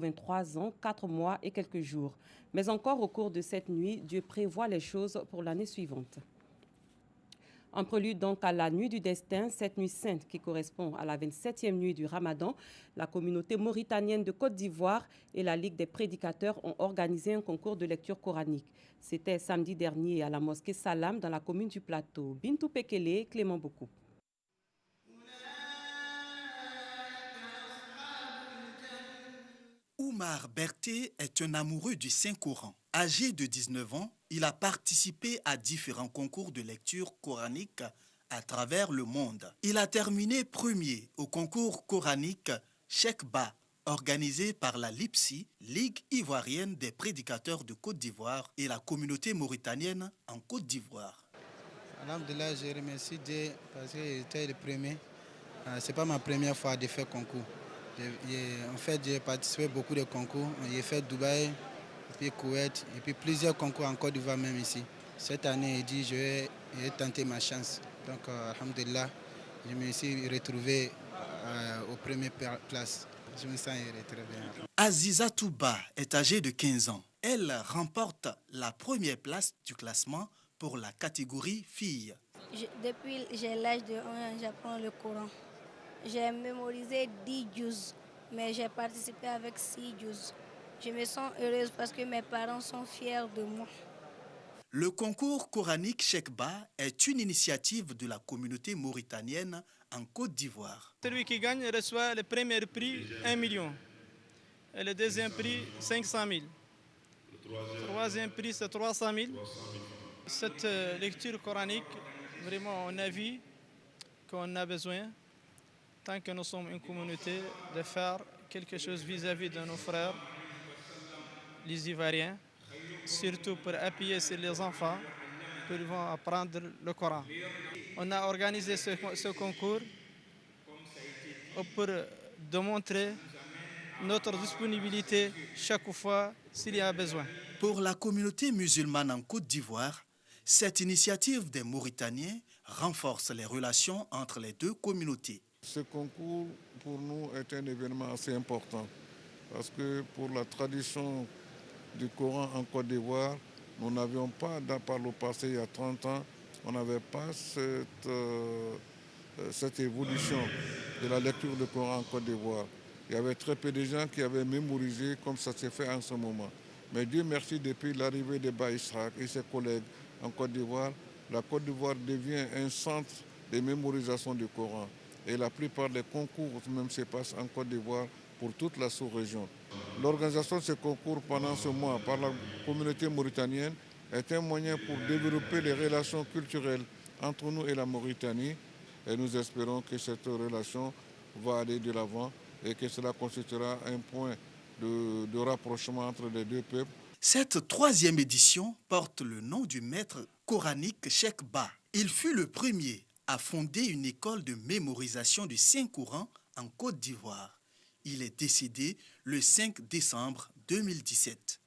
23 ans, 4 mois et quelques jours. Mais encore au cours de cette nuit, Dieu prévoit les choses pour l'année suivante. En prélude donc à la nuit du destin, cette nuit sainte qui correspond à la 27e nuit du Ramadan, la communauté mauritanienne de Côte d'Ivoire et la Ligue des prédicateurs ont organisé un concours de lecture coranique. C'était samedi dernier à la mosquée Salam dans la commune du Plateau. Bintou Pekele, Clément Beaucoup. Oumar Berté est un amoureux du Saint-Coran. Âgé de 19 ans, il a participé à différents concours de lecture coranique à travers le monde. Il a terminé premier au concours coranique Cheikh Ba, organisé par la LIPSI, Ligue ivoirienne des prédicateurs de Côte d'Ivoire, et la communauté mauritanienne en Côte d'Ivoire. Alhamdulillah, je remercie Dieu parce que j'étais le premier. Ce n'est pas ma première fois de faire concours. En fait, j'ai participé à beaucoup de concours. J'ai fait Dubaï, puis Koweït, et puis plusieurs concours en Côte d'Ivoire même ici. Cette année, j'ai dit je vais tenter ma chance. Donc, alhamdulillah, je me suis retrouvé aux premières places. Je me sens très bien. Aziza Touba est âgée de 15 ans. Elle remporte la première place du classement pour la catégorie filles. Depuis j'ai l'âge de 1 an, j'apprends le Coran. J'ai mémorisé 10 juz, mais j'ai participé avec 6 juz. Je me sens heureuse parce que mes parents sont fiers de moi. Le concours coranique Cheikh Ba est une initiative de la communauté mauritanienne en Côte d'Ivoire. Celui qui gagne reçoit le premier prix 1 million et le deuxième prix 500 000. Le troisième prix c'est 300 000. Cette lecture coranique, vraiment on a vu qu'on a besoin, tant que nous sommes une communauté, de faire quelque chose vis-à-vis de nos frères, les Ivoiriens, surtout pour appuyer sur les enfants pour qu'ils vont apprendre le Coran. On a organisé ce concours pour démontrer notre disponibilité chaque fois s'il y a besoin. Pour la communauté musulmane en Côte d'Ivoire, cette initiative des Mauritaniens renforce les relations entre les deux communautés. Ce concours, pour nous, est un événement assez important parce que pour la tradition du Coran en Côte d'Ivoire, nous n'avions pas, par le passé, il y a 30 ans, on n'avait pas cette évolution de la lecture du Coran en Côte d'Ivoire. Il y avait très peu de gens qui avaient mémorisé comme ça s'est fait en ce moment. Mais Dieu merci, depuis l'arrivée de Ba Israq et ses collègues en Côte d'Ivoire, la Côte d'Ivoire devient un centre de mémorisation du Coran. Et la plupart des concours même se passent en Côte d'Ivoire pour toute la sous-région. L'organisation de ce concours pendant ce mois par la communauté mauritanienne est un moyen pour développer les relations culturelles entre nous et la Mauritanie. Et nous espérons que cette relation va aller de l'avant et que cela constituera un point de rapprochement entre les deux peuples. Cette troisième édition porte le nom du maître coranique Cheikh Ba. Il fut le premier à fonder une école de mémorisation du Saint-Coran en Côte d'Ivoire. Il est décédé le 5 décembre 2017.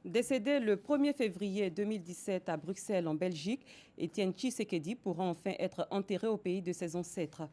Décédé le 1er février 2017 à Bruxelles, en Belgique, Étienne Tshisekedi pourra enfin être enterré au pays de ses ancêtres.